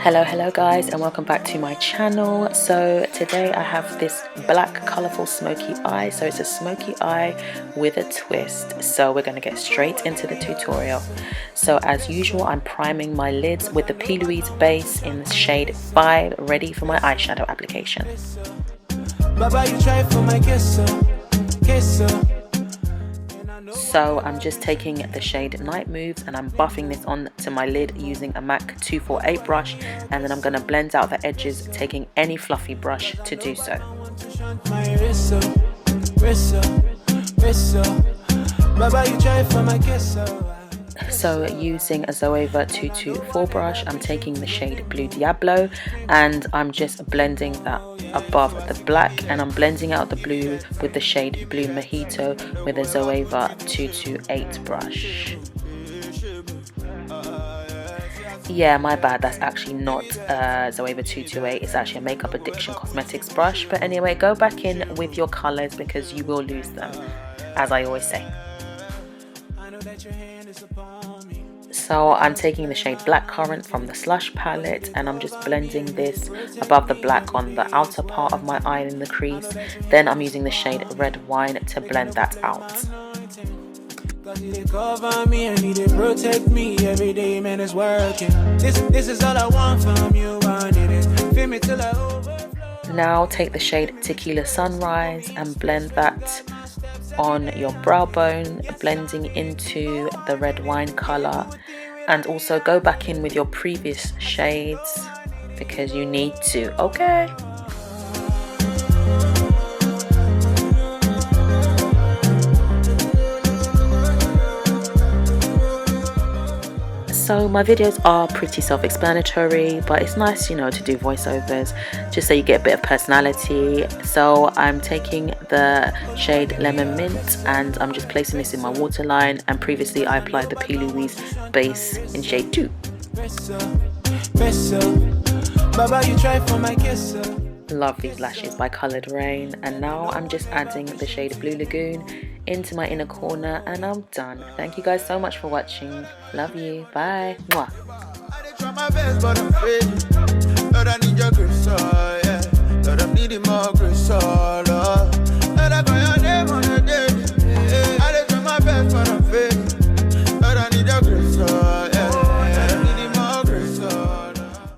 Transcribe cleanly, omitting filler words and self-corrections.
Hello guys, and welcome back to my channel. So today I have this black colourful smoky eye. So it's a smoky eye with a twist. So we're going to get straight into the tutorial. So as usual, I'm priming my lids with the Plouise base in the shade 5, ready for my eyeshadow application. So I'm just taking the shade Night Moves and I'm buffing this on to my lid using a MAC 248 brush, and then I'm going to blend out the edges taking any fluffy brush to do so. So using a Zoeva 224 brush, I'm taking the shade Blue Diablo and I'm just blending that above the black, and I'm blending out the blue with the shade Blue Mojito with a Zoeva 228 brush. Yeah, my bad, that's actually not Zoeva 228, it's actually a Makeup Addiction Cosmetics brush. But anyway, go back in with your colours because you will lose them, as I always say. So I'm taking the shade Blackcurrant from the Slush palette and I'm just blending this above the black on the outer part of my eye in the crease. Then I'm using the shade Red Wine to blend that out. Now take the shade Tequila Sunrise and blend that on your brow bone, blending into the red wine color, and also go back in with your previous shades because you need to, okay? So my videos are pretty self-explanatory, but it's nice, you know, to do voiceovers just so you get a bit of personality. So I'm taking the shade Lemon Mint and I'm just placing this in my waterline, and previously I applied the Plouise base in shade 2. Love these lashes by Coloured Rain, and now I'm just adding the shade Blue Lagoon into my inner corner and I'm done. Thank you guys so much for watching. Love you. Bye. Mwah.